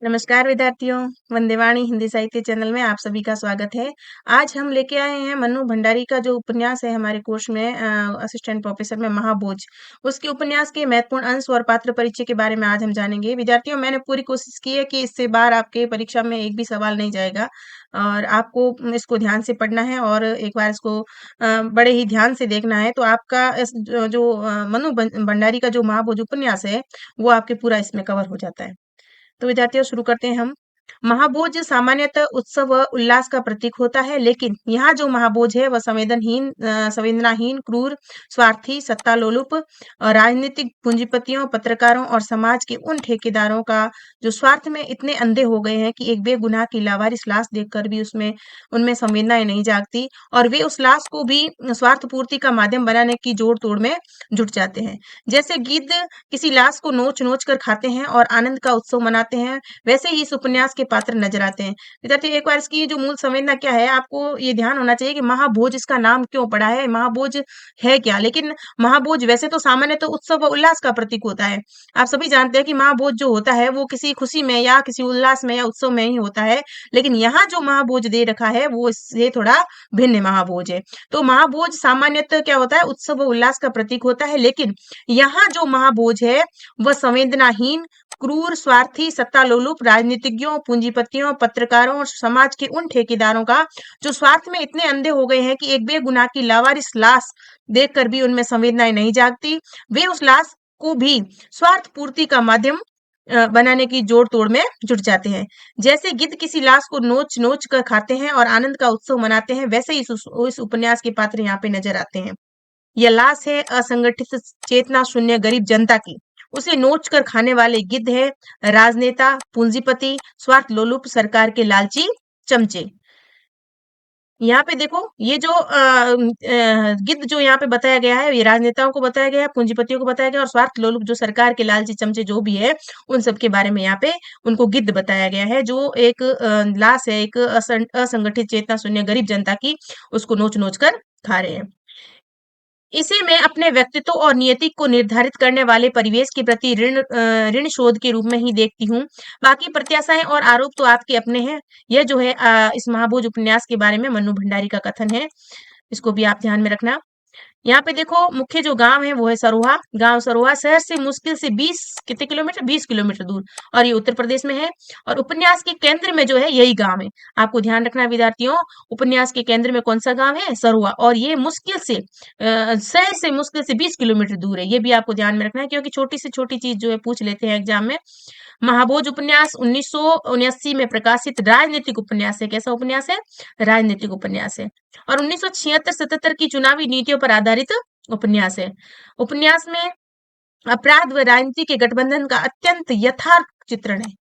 नमस्कार विद्यार्थियों, वंदेवाणी हिंदी साहित्य चैनल में आप सभी का स्वागत है। आज हम लेके आए हैं मन्नू भंडारी का जो उपन्यास है हमारे कोर्स में असिस्टेंट प्रोफेसर में महाभोज, उसके उपन्यास के महत्वपूर्ण अंश और पात्र परिचय के बारे में आज हम जानेंगे। विद्यार्थियों, मैंने पूरी कोशिश की है कि इससे बार आपके परीक्षा में एक भी सवाल नहीं जाएगा और आपको इसको ध्यान से पढ़ना है और एक बार इसको बड़े ही ध्यान से देखना है। तो आपका मन्नू भंडारी का जो महाभोज उपन्यास है, वो आपके पूरा इसमें कवर हो जाता है। तो विद्यार्थियों शुरू करते हैं हम। महाभोज सामान्यतः उत्सव व उल्लास का प्रतीक होता है, लेकिन यहाँ जो महाभोज है वह संवेदनाहीन, क्रूर, स्वार्थी, सत्तालोलुप, राजनीतिक पूंजीपतियों, पत्रकारों और समाज के उन ठेकेदारों का जो स्वार्थ में इतने अंधे हो गए हैं कि एक बेगुनाह की लावारिस लाश देखकर भी उसमें उनमें संवेदनाएं नहीं जागती और वे उस लाश को भी स्वार्थ पूर्ति का माध्यम बनाने की जोड़ तोड़ में जुट जाते हैं। जैसे गिद्ध किसी लाश को नोच नोच कर खाते हैं और आनंद का उत्सव मनाते हैं, वैसे ही इस उपन्यास के पात्र नजर आते हैं। विद्यार्थी, एक बार इसकी जो मूल संवेदना क्या है, आपको ये ध्यान होना चाहिए कि महाभोज इसका नाम क्यों पड़ा है, महाभोज है क्या। लेकिन महाभोज वैसे तो सामान्य तो उत्सव व उल्लास का प्रतीक होता है। आप सभी जानते हैं कि महाभोज जो होता है वो किसी खुशी में या किसी उल्लास में या उत्सव में ही होता है, लेकिन यहाँ जो महाभोज दे रखा है वो इससे थोड़ा भिन्न महाभोज है। तो महाभोज सामान्यतः क्या होता है, उत्सव व उल्लास का प्रतीक होता है, लेकिन यहाँ जो महाभोज है वह संवेदनाहीन, क्रूर, स्वार्थी, सत्तालोलुप, राजनीतिज्ञों, पूंजीपतियों, पत्रकारों और समाज के उन ठेकेदारों का जो स्वार्थ में इतने अंधे हो गए हैं कि एक बेगुनाह की लावारिस लाश देखकर भी उनमें संवेदनाएं नहीं जागती, वे उस लाश को भी स्वार्थ पूर्ति का माध्यम बनाने की जोड़ तोड़ में जुट जाते हैं। जैसे गिद्ध किसी लाश को नोच नोच कर खाते हैं और आनंद का उत्सव मनाते हैं, वैसे ही इस उपन्यास के पात्र यहाँ पे नजर आते हैं। यह लाश है असंगठित चेतना शून्य गरीब जनता की। उसे नोच कर खाने वाले गिद्ध है राजनेता, पूंजीपति, स्वार्थ लोलुप, सरकार के लालची चमचे। यहाँ पे देखो, ये जो गिद्ध जो यहाँ पे बताया गया है, ये राजनेताओं को बताया गया है, पूंजीपतियों को बताया गया और स्वार्थ लोलुप जो सरकार के लालची चमचे जो भी है, उन सब के बारे में यहाँ पे उनको गिद्ध बताया गया है, जो एक लाश है, एक असंगठित चेतना शून्य गरीब जनता की, उसको नोच नोच कर खा रहे हैं। इसे मैं अपने व्यक्तित्व और नियति को निर्धारित करने वाले परिवेश के प्रति ऋण शोध के रूप में ही देखती हूँ। बाकी प्रत्याशाएं और आरोप तो आपके अपने हैं। यह जो है इस महाभोज उपन्यास के बारे में मन्नू भंडारी का कथन है, इसको भी आप ध्यान में रखना। यहाँ पे देखो, मुख्य जो गांव है वो है सरोहा। गांव सरोहा शहर से मुश्किल से 20 कितने किलोमीटर 20 किलोमीटर दूर, और ये उत्तर प्रदेश में है। और उपन्यास के केंद्र में जो है यही गांव है। आपको ध्यान रखना है विद्यार्थियों, उपन्यास के केंद्र में कौन सा गांव है, सरोहा, और ये मुश्किल से शहर से मुश्किल से 20 किलोमीटर दूर है। ये भी आपको ध्यान में रखना है, क्योंकि छोटी से छोटी चीज जो है पूछ लेते हैं एग्जाम में। महाभोज उपन्यास 1979 में प्रकाशित राजनीतिक उपन्यास है। कैसा उपन्यास है, राजनीतिक उपन्यास है। और 1976-77 की चुनावी नीतियों पर आधारित उपन्यास है। उपन्यास में अपराध व राजनीति के गठबंधन का अत्यंत यथार्थ चित्रण है।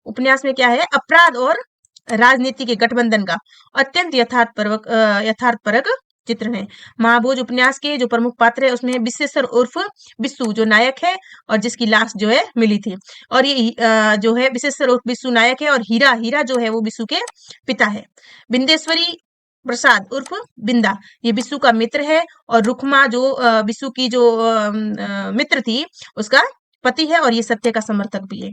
उपन्यास में क्या है, अपराध और राजनीति के गठबंधन का अत्यंत यथार्थपरक चित्रण है। महाभोज उपन्यास के जो प्रमुख पात्र है उसमें विश्वेश्वर उर्फ बिस्सू जो नायक है और जिसकी लाश जो है मिली थी। और ये जो है विश्वेश्वर उर्फ बिस्सू नायक है, और हीरा हीरा जो है वो बिस्सू के पिता है। बिंदेश्वरी प्रसाद उर्फ बिंदा, ये बिस्सू का मित्र है, और रुक्मा जो बिस्सू की जो मित्र थी उसका पति है, और ये सत्य का समर्थक भी है।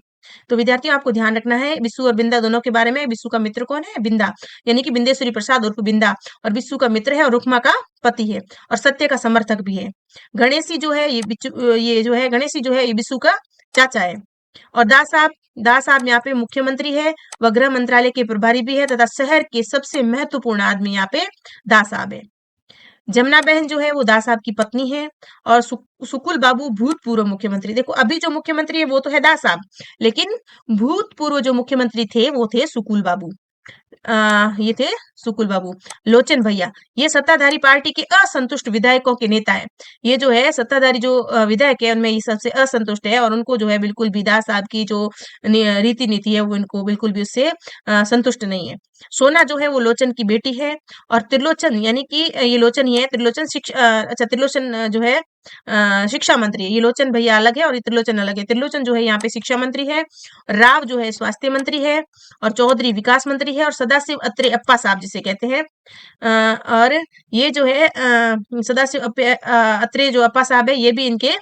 तो विद्यार्थियों, आपको ध्यान रखना है बिस्सू और बिंदा दोनों के बारे में। बिस्सू का मित्र कौन है, बिंदा, यानी कि बिंदेश्वरी प्रसाद उर्फ बिंदा, और बिस्सू का मित्र है और रुक्मा का पति है और सत्य का समर्थक भी है। गणेशी जो है ये बिस्सू का चाचा है। और दास साहब यहाँ पे मुख्यमंत्री है, वह गृह मंत्रालय के प्रभारी भी है, तथा शहर के सबसे महत्वपूर्ण आदमी यहाँ पे दास साहब है। जमुना बहन जो है वो दास साहब की पत्नी है, और सुकुल बाबू भूतपूर्व मुख्यमंत्री। देखो, अभी जो मुख्यमंत्री है वो तो है दास साहब, लेकिन भूतपूर्व जो मुख्यमंत्री थे वो थे सुकुल बाबू। ये थे सुकुल बाबू। लोचन भैया, ये सत्ताधारी पार्टी के असंतुष्ट विधायकों के नेता है। ये जो है सत्ताधारी जो विधायक है उनमें ये सबसे असंतुष्ट है, और उनको जो है बिल्कुल भी दास साहब की जो रीति नीति है वो इनको बिल्कुल भी उससे संतुष्ट नहीं है। सोना जो है वो लोचन की बेटी है, और त्रिलोचन यानी कि ये लोचन ही है, त्रिलोचन त्रिलोचन जो है शिक्षा मंत्री है। ये लोचन भैया अलग है और ये त्रिलोचन अलग है। त्रिलोचन जो है यहाँ पे शिक्षा मंत्री है, राव जो है स्वास्थ्य मंत्री है, और चौधरी विकास मंत्री है, और सदाशिव अत्रे अप्पा साहब जिसे कहते हैं। और ये जो है सदाशिव अत्रे जो अप्पा साहब है, ये भी इनके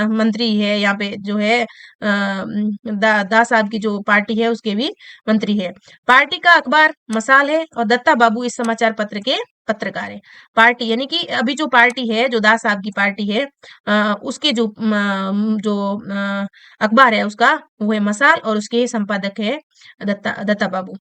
मंत्री है, यहाँ पे जो है दा साहब की जो पार्टी है उसके भी मंत्री है। पार्टी का अखबार मसाल है और दत्ता बाबू इस समाचार पत्र के पत्रकार है। पार्टी यानी कि अभी जो पार्टी है, जो दास साहब की पार्टी है, उसके जो अखबार है उसका वो है मसाल, और उसके संपादक है दत्ता बाबू,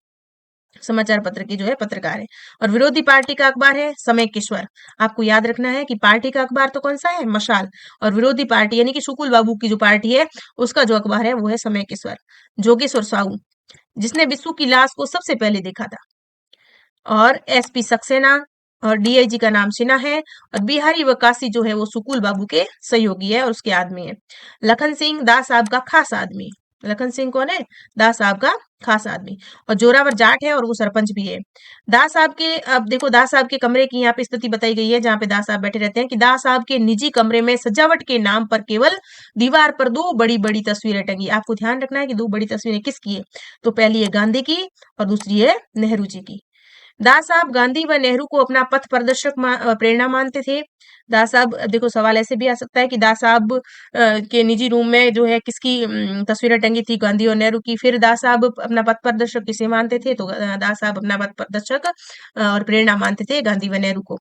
समाचार पत्र की जो है पत्रकार है। और विरोधी पार्टी का अखबार है समय किश्वर। आपको याद रखना है कि पार्टी का अखबार तो कौन सा है, मशाल, और विरोधी पार्टी यानी कि शुकुल बाबू की जो पार्टी है उसका जो अखबार है वो है समय किश्वर। जोगेश्वर साहू, जिसने बिस्सू की लाश को सबसे पहले देखा था, और एसपी सक्सेना, और डीआईजी का नाम सिन्हा है, और बिहारी व काशी जो है वो सुकुल बाबू के सहयोगी है और उसके आदमी है। लखन सिंह दास साहब का खास आदमी। लखन सिंह कौन है, दास साहब का खास आदमी। और जोरावर जाट है और वो सरपंच भी है। दास साहब के, अब देखो दास साहब के कमरे की यहाँ पे स्थिति बताई गई है जहाँ पे दास साहब बैठे रहते हैं, कि दास साहब के निजी कमरे में सजावट के नाम पर केवल दीवार पर दो बड़ी बड़ी तस्वीरें टंगी। आपको ध्यान रखना है कि दो बड़ी तस्वीरें किसकी है, तो पहली है गांधी की और दूसरी है नेहरू जी की। दास साहब गांधी व नेहरू को अपना पथ प्रदर्शक प्रेरणा मानते थे। दास साहब, देखो सवाल ऐसे भी आ सकता है कि दास साहब के निजी रूम में जो है किसकी तस्वीरें टंगी थी, गांधी और नेहरू की। फिर दास साहब अपना पथ प्रदर्शक किसे मानते थे, तो दास साहब अपना पथ प्रदर्शक और प्रेरणा मानते थे गांधी व नेहरू को।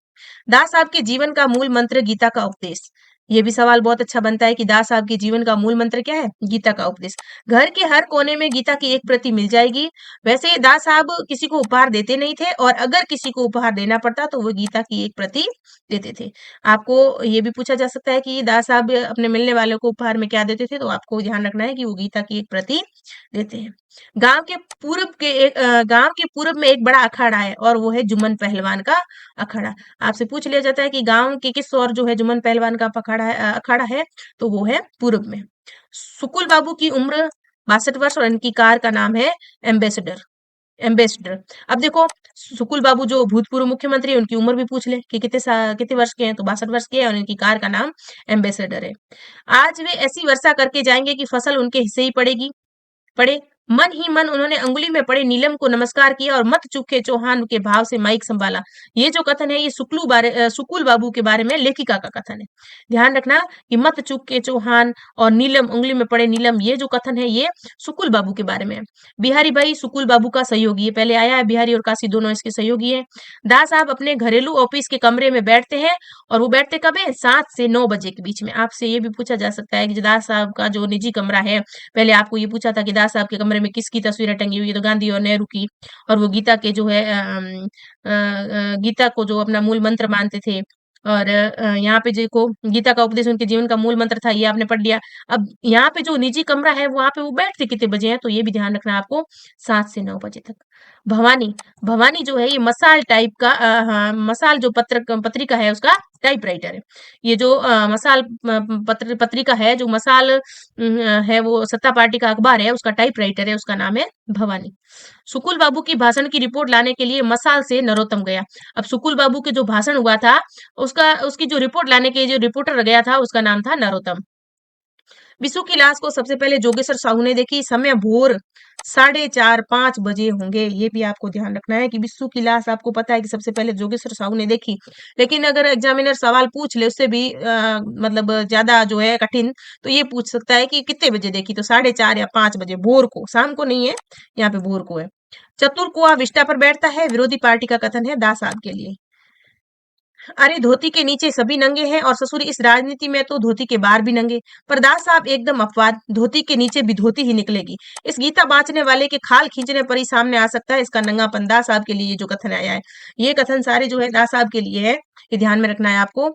दास साहब के जीवन का मूल मंत्र गीता का उपदेश। ये भी सवाल बहुत अच्छा बनता है कि दास साहब के जीवन का मूल मंत्र क्या है, गीता का उपदेश। घर के हर कोने में गीता की एक प्रति मिल जाएगी। वैसे दास साहब किसी को उपहार देते नहीं थे, और अगर किसी को उपहार देना पड़ता तो वो गीता की एक प्रति देते थे। आपको ये भी पूछा जा सकता है कि दास साहब अपने मिलने वालों को उपहार में क्या देते थे, तो आपको ध्यान रखना है कि वो गीता की एक प्रति देते हैं। गांव के पूर्व में एक बड़ा अखाड़ा है, और वो है जुम्मन पहलवान का अखाड़ा। आपसे पूछ लिया जाता है कि गांव के किस ओर जो है जुम्मन पहलवान का अखाड़ा है, तो वो है पूर्व में। सुकुल बाबू की उम्र 62 वर्ष, और इनकी कार का नाम है एम्बेसडर। एम्बेसडर। अब देखो, सुकुल बाबू जो भूतपूर्व मुख्यमंत्री है, उनकी उम्र भी पूछ ले कि कितने वर्ष के हैं, तो 62 वर्ष के हैं, और इनकी कार का नाम एम्बेसडर है। आज वे ऐसी वर्षा करके जाएंगे कि फसल उनके हिस्से ही पड़े। मन ही मन उन्होंने अंगुली में पड़े नीलम को नमस्कार किया और मत चूके चौहान के भाव से माइक संभाला। ये जो कथन है, ये सुकुल बाबू के बारे में लेखिका का कथन है। ध्यान रखना कि मत चूके चौहान और नीलम, उंगली में पड़े नीलम, ये जो कथन है ये सुकुल बाबू के बारे में है। बिहारी भाई सुकुल बाबू का सहयोगी है, पहले आया है, बिहारी और काशी दोनों इसके सहयोगी है। दास साहब अपने घरेलू ऑफिस के कमरे में बैठते हैं, और वो बैठते कब है, 7 से 9 बजे के बीच में। आपसे ये भी पूछा जा सकता है कि दास साहब का जो निजी कमरा है, पहले आपको ये पूछा था कि दास साहब के कमरे में किसकी तस्वीरें टंगी हुई है, तो गांधी और नेहरू की, और वो गीता के जो है गीता को जो अपना मूल मंत्र मानते थे। और यहाँ पे देखो, गीता का उपदेश उनके जीवन का मूल मंत्र था, ये आपने पढ़ लिया। अब यहाँ पे जो निजी कमरा है वहां पे वो बैठते कितने बजे हैं, तो ये भी ध्यान रखना है आपको, 7 से 9 बजे तक। भवानी, भवानी जो है ये मसाल टाइप का हाँ, मसाल जो पत्रिका है उसका टाइप राइटर है। ये जो मसाल पत्रिका है, जो मसाल है, वो सत्ता पार्टी का अखबार है, उसका टाइप राइटर है, उसका नाम है भवानी। सुकुल बाबू की भाषण की रिपोर्ट लाने के लिए मसाल से नरोत्तम गया। अब सुकुल बाबू के जो भाषण हुआ था, उसकी जो रिपोर्ट लाने के जो रिपोर्टर गया था, उसका नाम था नरोत्तम। बिस्सू की लाश को सबसे पहले जोगेश्वर साहू ने देखी। समय भोर 4:30-5 बजे होंगे। ये भी आपको ध्यान रखना है कि बिस्सू की लाश आपको पता है कि सबसे पहले जोगेश्वर साहू ने देखी, लेकिन अगर एग्जामिनर सवाल पूछ ले उससे भी मतलब ज्यादा जो है कठिन, तो ये पूछ सकता है कि कितने बजे देखी, तो 4:30 या 5 बजे, भोर को, शाम को नहीं है, यहाँ पे भोर को है। चतुर कुआ विष्टा पर बैठता है, विरोधी पार्टी का कथन है दास साहब के लिए। अरे धोती के नीचे सभी नंगे हैं, और ससुर इस राजनीति में तो धोती के बाहर भी नंगे। पर दास साहब एकदम अपवाद, धोती के नीचे भी धोती ही निकलेगी। इस गीता बांचने वाले के खाल खींचने पर ही सामने आ सकता है इसका नंगापन। दास साहब के लिए जो कथन आया है, ये कथन सारे जो है दास साहब के लिए है, ये ध्यान में रखना है आपको।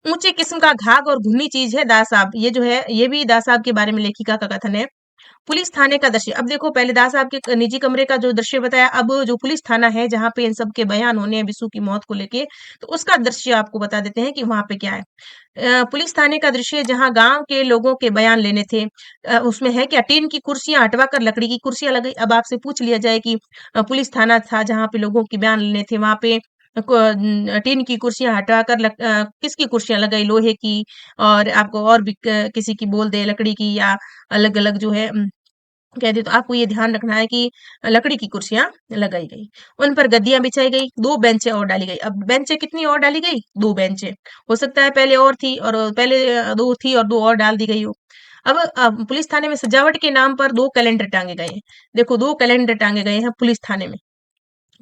ऊंचे किस्म का घाघ और घुन्नी चीज है दास साहब, ये जो है ये भी दास साहब के बारे में लेखिका का कथन है। पुलिस थाने का दृश्य, अब देखो पहले दास साहब के निजी कमरे का जो दृश्य बताया, अब जो पुलिस थाना है जहाँ पे इन सब के बयान होने हैं बिस्सू की मौत को लेके, तो उसका दृश्य आपको बता देते हैं कि वहां पे क्या है। पुलिस थाने का दृश्य जहाँ गांव के लोगों के बयान लेने थे। उसमें है क्या, टीन की कुर्सियां हटवाकर लकड़ी की कुर्सियां लगाई। अब आपसे पूछ लिया जाए कि पुलिस थाना था जहाँ पे लोगों के बयान लेने थे, वहां पे टीन की कुर्सियां हटाकर किसकी कुर्सियां लगाई, लोहे की, और आपको और भी किसी की बोल दे, लकड़ी की, या अलग अलग जो है कह दी तो आपको ये ध्यान रखना है कि लकड़ी की कुर्सियां लगाई गई, उन पर गद्दियां बिछाई गई, 2 बेंचें और डाली गई। अब बेंचें कितनी और डाली गई? 2 बेंचें। हो सकता है पहले और थी और पहले 2 थी और 2 और डाल दी गई हो। अब पुलिस थाने में सजावट के नाम पर 2 कैलेंडर टांगे गए हैं। देखो 2 कैलेंडर टांगे गए हैं पुलिस थाने में।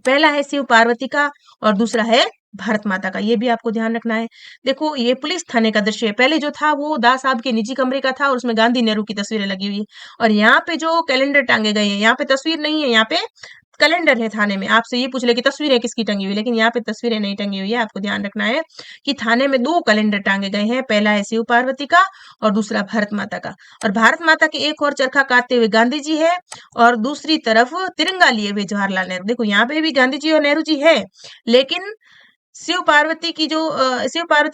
पहला है शिव पार्वती का और दूसरा है भारत माता का, ये भी आपको ध्यान रखना है। देखो ये पुलिस थाने का दृश्य है, पहले जो था वो दास साहब के निजी कमरे का था और उसमें गांधी नेहरू की तस्वीरें लगी हुई है, और यहाँ पे जो कैलेंडर टांगे गए हैं यहाँ पे तस्वीर नहीं है, यहाँ पे कैलेंडर है। थाने में आपसे ये पूछ ले कि तस्वीरें किसकी टंगी हुई है, लेकिन यहाँ पे तस्वीरें नहीं टंगी हुई है। आपको ध्यान रखना है कि थाने में 2 कैलेंडर टांगे गए हैं, पहला है शिव पार्वती का और दूसरा भारत माता का। और भारत माता के एक और चरखा काटते हुए गांधी जी है और दूसरी तरफ तिरंगा लिए हुए जवाहरलाल नेहरू। देखो यहाँ पे भी गांधी जी और नेहरू जी है, लेकिन शिव पार्वती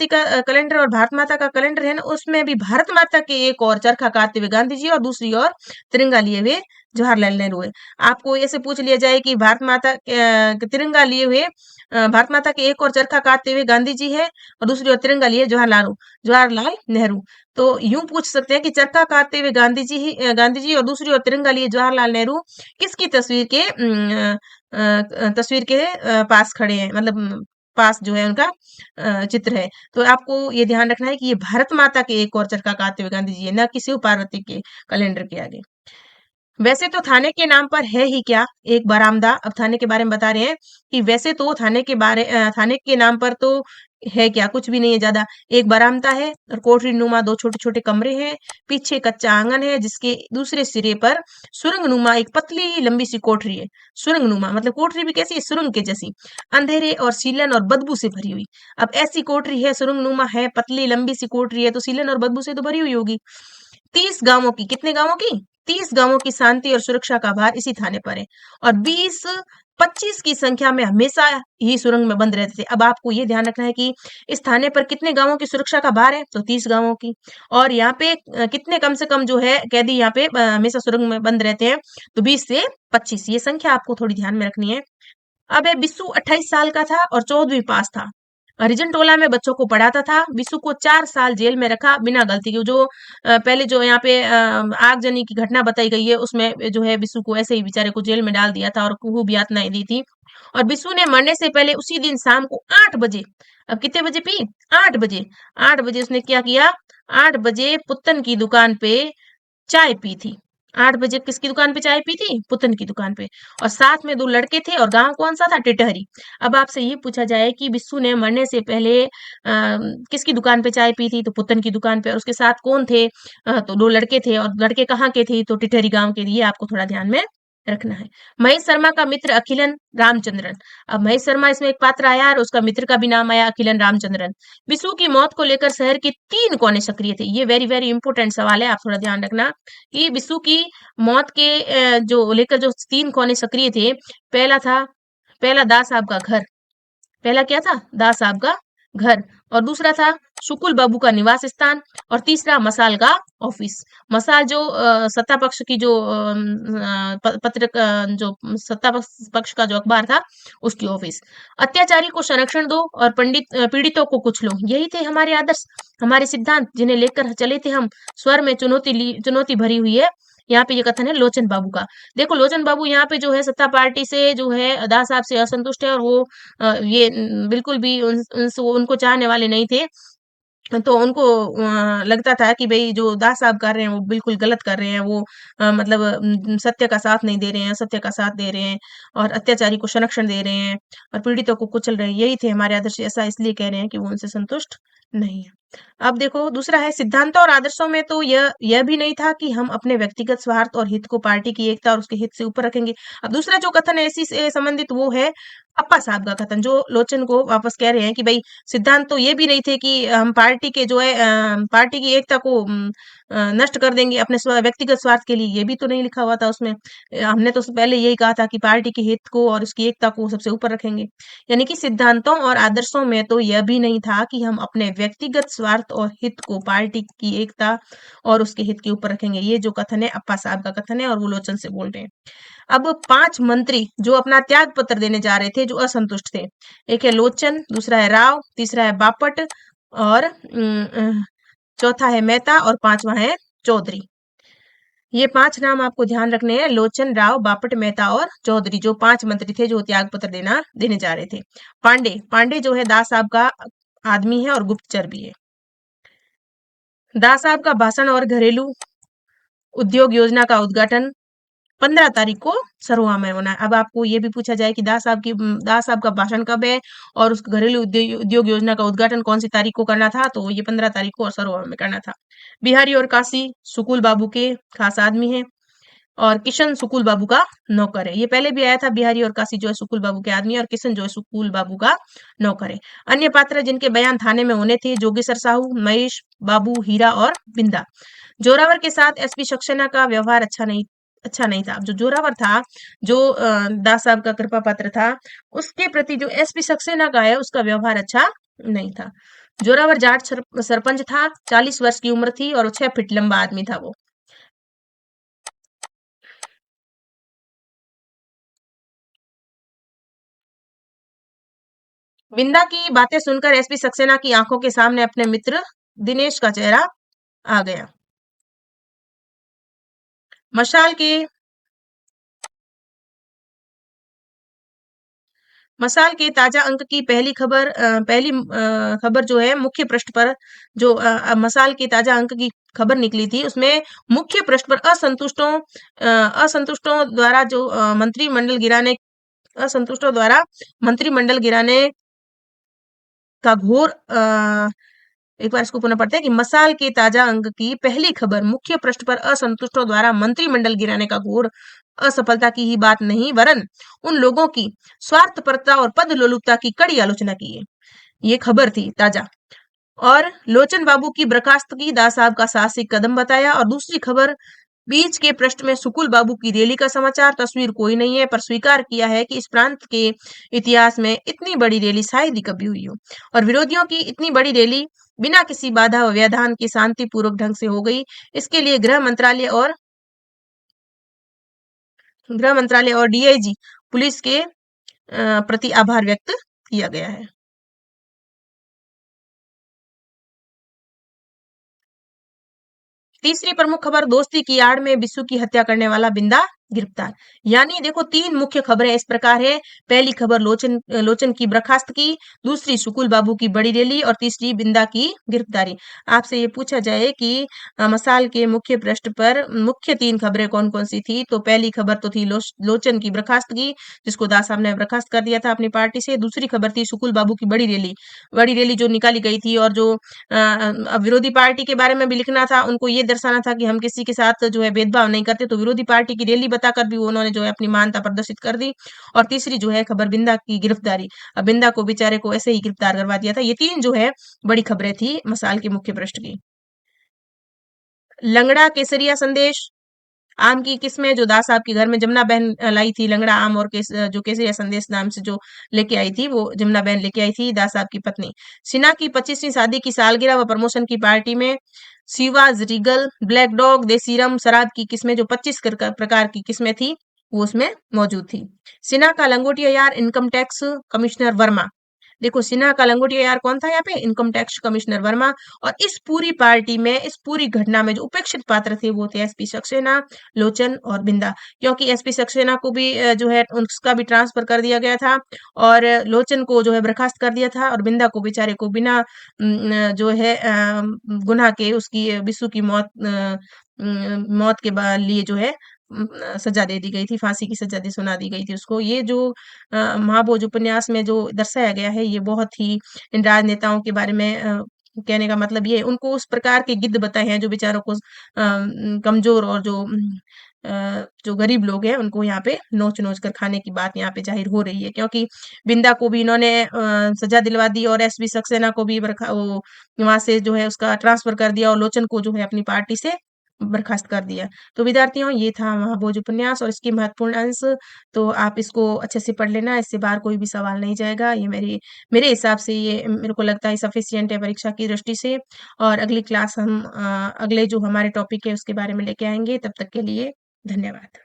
का कैलेंडर और भारत माता का कैलेंडर है ना, उसमें भी भारत माता के एक और चरखा काटते हुए गांधी जी और दूसरी ओर तिरंगा लिए हुए जवाहरलाल नेहरू है। आपको ऐसे पूछ लिया जाए कि तिरंगा लिए हुए भारत माता के एक और चरखा काटते हुए गांधी जी है और दूसरी ओर तिरंगा लिए जवाहरलाल नेहरू। तो यूं पूछ सकते हैं कि चरखा काटते हुए गांधी जी और दूसरी ओर तिरंगा लिए जवाहरलाल नेहरू किसकी तस्वीर के पास खड़े हैं, मतलब पास जो है उनका चित्र है। तो आपको ये ध्यान रखना है कि ये भारत माता के एक और चरखा काटते हुए गांधी जी है, न कि शिव पार्वती के कैलेंडर के आगे। वैसे तो थाने के नाम पर है ही क्या, एक बरामदा। अब थाने के बारे में बता रहे हैं कि वैसे तो थाने के नाम पर तो है क्या, कुछ भी नहीं है ज्यादा। एक बरामदा है और कोठरी नुमा 2 छोटे छोटे कमरे हैं, पीछे कच्चा आंगन है जिसके दूसरे सिरे पर सुरंग नुमा एक पतली लंबी सी कोठरी है। सुरंग नुमा मतलब कोठरी भी कैसी है, सुरंग के जैसी, अंधेरे और सीलन और बदबू से भरी हुई। अब ऐसी कोठरी है, सुरंग नुमा है, पतली लंबी सी कोठरी है, तो सीलन और बदबू से तो भरी हुई होगी। 30 गांवों की, कितने गांवों की? 30 गांवों की शांति और सुरक्षा का भार इसी थाने पर है। और 20-25 की संख्या में हमेशा ही सुरंग में बंद रहते थे। अब आपको ये ध्यान रखना है कि इस थाने पर कितने गांवों की सुरक्षा का भार है, तो 30 गांवों की। और यहाँ पे कितने कम से कम जो है कैदी यहाँ पे हमेशा सुरंग में बंद रहते हैं, तो 20 से 25, ये संख्या आपको थोड़ी ध्यान में रखनी है। अब है बिस्सू 28 साल का था और 14वीं पास था। हरिजन टोला में बच्चों को पढ़ाता था। बिस्सू को 4 साल जेल में रखा बिना गलती के। जो पहले जो यहाँ पे आगजनी की घटना बताई गई है उसमें जो है बिस्सू को ऐसे ही बेचारे को जेल में डाल दिया था और खूब यातनाएं दी थी। और बिस्सू ने मरने से पहले उसी दिन शाम को 8 बजे, अब कितने बजे पी? 8 बजे। 8 बजे उसने क्या किया? 8 बजे पुत्तन की दुकान पे चाय पी थी। 8 बजे किसकी दुकान पे चाय पी थी? पुतन की दुकान पे। और साथ में 2 लड़के थे और गाँव कौन सा था? टिटहरी। अब आपसे ये पूछा जाए कि बिस्सू ने मरने से पहले किसकी दुकान पे चाय पी थी? तो पुतन की दुकान पे। और उसके साथ कौन थे? तो 2 लड़के थे और लड़के कहाँ के थे? तो टिटहरी गाँव के। ये आपको थोड़ा ध्यान में रखना है। महेश शर्मा का मित्र अखिलन रामचंद्रन। अब महेश शर्मा इसमें एक पात्र आया और उसका मित्र का भी नाम आया अखिलन रामचंद्रन। बिस्सू की मौत को लेकर शहर के 3 कोने सक्रिय थे। ये वेरी वेरी इंपॉर्टेंट सवाल है, आप थोड़ा ध्यान रखना कि बिस्सू की मौत के जो लेकर जो 3 कोने सक्रिय थे। पहला था, पहला दास साहब का घर। पहला क्या था? दास साहब का घर। और दूसरा था शुकुल बाबू का निवास स्थान। और तीसरा मसाल का ऑफिस। मसाल जो सत्ता पक्ष की जो जो सत्ता पक्ष का जो अखबार था उसकी ऑफिस। अत्याचारी को संरक्षण दो और पीड़ितों को कुचलो, यही थे हमारे आदर्श, हमारे सिद्धांत जिन्हें लेकर चले थे हम। स्वर में चुनौती भरी हुई है। यहाँ पे ये कथन है लोचन बाबू का। देखो लोचन बाबू यहाँ पे जो है सत्ता पार्टी से जो है दास साहब से असंतुष्ट है और वो बिल्कुल भी उनको चाहने वाले नहीं थे। तो उनको लगता था कि भई जो दास साहब कर रहे हैं वो बिल्कुल गलत कर रहे हैं। वो मतलब सत्य का साथ नहीं दे रहे हैं, असत्य का साथ दे रहे हैं और अत्याचारी को संरक्षण दे रहे हैं और पीड़ितों को कुचल रहे हैं। यही थे हमारे आदर्श, ऐसा इसलिए कह रहे हैं कि वो उनसे संतुष्ट नहीं है। अब देखो दूसरा है सिद्धांतों और आदर्शों में तो यह भी नहीं था कि हम अपने व्यक्तिगत स्वार्थ और हित को पार्टी की एकता और उसके हित से ऊपर रखेंगे। अब दूसरा जो कथन है इसी से संबंधित वो है अप्पा साहब का कथन, जो लोचन को वापस कह रहे हैं कि भाई सिद्धांत तो ये भी नहीं थे कि हम पार्टी के जो है पार्टी की एकता को नष्ट कर देंगे अपने व्यक्तिगत स्वार्थ के लिए, ये भी तो नहीं लिखा हुआ था उसमें। हमने तो पहले यही कहा था कि पार्टी के हित को और उसकी एकता को सबसे ऊपर रखेंगे। यानी कि सिद्धांतों और आदर्शों में तो यह भी नहीं था कि हम अपने व्यक्तिगत स्वार्थ और हित को पार्टी की एकता और उसके हित के ऊपर रखेंगे। ये जो कथन है अप्पा साहब का कथन है और वो लोचन से बोल रहे हैं। अब 5 मंत्री जो अपना त्याग पत्र देने जा रहे थे, जो असंतुष्ट थे। एक है लोचन, दूसरा है राव, तीसरा है बापट और चौथा है मेहता और 5वां है चौधरी। ये 5 नाम आपको ध्यान रखने हैं, लोचन, राव, बापट, मेहता और चौधरी, जो 5 मंत्री थे जो त्याग पत्र देने जा रहे थे। पांडे, पांडे जो है दास साहब का आदमी है और गुप्तचर भी है। दास साहब का भाषण और घरेलू उद्योग योजना का उद्घाटन 15 तारीख को सरोहा में होना है। अब आपको ये भी पूछा जाए कि दास साहब का भाषण कब है और उस घरेलू उद्योग योजना का उद्घाटन कौन सी तारीख को करना था, तो ये 15 तारीख को और सरोहा में करना था। बिहारी और काशी सुकुल बाबू के खास आदमी है और किशन सुकुल बाबू का नौकर है। ये पहले भी आया था, बिहारी और काशी जो है सुकुल बाबू के आदमी है और किशन जो है सुकुल बाबू का नौकर है। अन्य पात्र जिनके बयान थाने में होने थे, जोगेश्वर साहू, महेश बाबू, हीरा और बिंदा। जोरावर के साथ एसपी सक्सेना का व्यवहार अच्छा नहीं था। जो जोरावर था, जो दास साहब का कृपा पात्र था, उसके प्रति जो एसपी सक्सेना का है उसका व्यवहार अच्छा नहीं था। जोरावर जाट सरपंच था, 40 वर्ष की उम्र थी और 6 फीट लंबा आदमी था वो। बिंदा की बातें सुनकर एसपी सक्सेना की आंखों के सामने अपने मित्र दिनेश का चेहरा आ गया। मशाल के मसाल के ताजा अंक की पहली खबर जो है मुख्य पृष्ठ पर, जो मसाल के ताजा अंक की खबर निकली थी उसमें मुख्य पृष्ठ पर असंतुष्टों द्वारा असंतुष्टों द्वारा मंत्रिमंडल गिराने का घोर एक बार इसको पुनः पढ़ते हैं कि मसाल के ताजा अंक की पहली खबर मुख्य पृष्ठ पर असंतुष्टों द्वारा मंत्रिमंडल गिराने का घोर असफलता की ही बात नहीं, वरन उन लोगों की स्वार्थपरता और पद लोलुपता की कड़ी आलोचना की है। ये खबर थी ताजा। और लोचन बाबू की बर्खास्तगी दास साहब का साहसिक कदम बताया। और दूसरी खबर बीच के पृष्ठ में सुकुल बाबू की रैली का समाचार, तस्वीर कोई नहीं है पर स्वीकार किया है कि इस प्रांत के इतिहास में इतनी बड़ी रैली शायद ही कभी हुई हो और विरोधियों की इतनी बड़ी रैली बिना किसी बाधा व व्यवधान के शांतिपूर्वक ढंग से हो गई। इसके लिए गृह मंत्रालय और डीआईजी पुलिस के प्रति आभार व्यक्त किया गया है। तीसरी प्रमुख खबर, दोस्ती की आड़ में बिस्सू की हत्या करने वाला बिंदा गिरफ्तार। यानी देखो 3 मुख्य खबरें इस प्रकार है। पहली खबर लोचन की बर्खास्तगी, दूसरी सुकुल बाबू की बड़ी रैली और तीसरी बिंदा की गिरफ्तारी। आपसे ये पूछा जाए कि मसाल के मुख्य पृष्ठ पर मुख्य 3 खबरें कौन-कौन सी थी, तो पहली खबर तो थी लोचन की बर्खास्तगी, जिसको दास साहब ने बर्खास्त कर दिया था अपनी पार्टी से। दूसरी खबर थी सुकुल बाबू की बड़ी रैली जो निकाली गई थी और जो अब विरोधी पार्टी के बारे में भी लिखना था, उनको ये दर्शाना था कि हम किसी के साथ जो है भेदभाव नहीं करते, तो विरोधी पार्टी की रैली बताकर भी उन्होंने जो है अपनी मानता प्रदर्शित कर दी। और तीसरी जो है खबर बिंदा की गिरफ्तारी। अब बिंदा को बेचारे को ऐसे ही गिरफ्तार करवा दिया था। ये 3 जो है बड़ी खबरें थी मसाल के मुख्य पृष्ठ की। लंगड़ा केसरिया संदेश, आम की किस्में जो दास साहब के घर में जमुना बहन लाई थी, लंगड़ा आम और जो केसरिया संदेश नाम से जो लेके आई थी, वो जमुना बहन लेके आई थी, दास साहब की पत्नी। सिन्हा की 25वीं शादी की सालगिरह व प्रमोशन की पार्टी में शिवाज रीगल, ब्लैक डॉग, देसीरम शराब की किस्में जो 25 प्रकार की किस्में थी, वो उसमें मौजूद थी। सिन्हा का लंगोटिया यार इनकम टैक्स कमिश्नर वर्मा। देखो सिन्हा का लंगोटिया यार कौन था यहाँ पे? Income tax commissioner Verma. और इस पूरी पार्टी में, इस पूरी घटना में जो उपेक्षित पात्र थे वो थे एसपी सक्सेना, लोचन और बिंदा। क्योंकि एसपी सक्सेना को भी जो है उसका भी ट्रांसफर कर दिया गया था और लोचन को जो है बर्खास्त कर दिया था और बिंदा को बेचारे को बिना जो है गुनाह के उसकी बिस्सू की मौत के बाद लिए जो है सजा दे दी गई थी, फांसी की सजा सुना दी गई थी उसको। ये जो महाभोज उपन्यास में जो दर्शाया गया है, ये बहुत ही इन राजनेताओं के बारे में कहने का मतलब ये है, उनको उस प्रकार के गिद्ध बताए हैं जो बेचारों को कमजोर और जो गरीब लोग हैं उनको यहाँ पे नोच-नोच कर खाने की बात यहाँ पे ज़ाहिर हो रही है। क्योंकि बिंदा को भी इन्होंने सजा दिलवा दी और एसपी सक्सेना को भी वहाँ से जो है उसका ट्रांसफर कर दिया और लोचन को जो है अपनी पार्टी से बर्खास्त कर दिया। तो विद्यार्थियों ये था महाभोज उपन्यास और इसकी महत्वपूर्ण अंश, तो आप इसको अच्छे से पढ़ लेना, इससे बाहर कोई भी सवाल नहीं जाएगा। ये मेरे हिसाब से ये मेरे को लगता है सफिशिएंट है परीक्षा की दृष्टि से। और अगली क्लास हम अगले जो हमारे टॉपिक है उसके बारे में लेके आएँगे। तब तक के लिए धन्यवाद।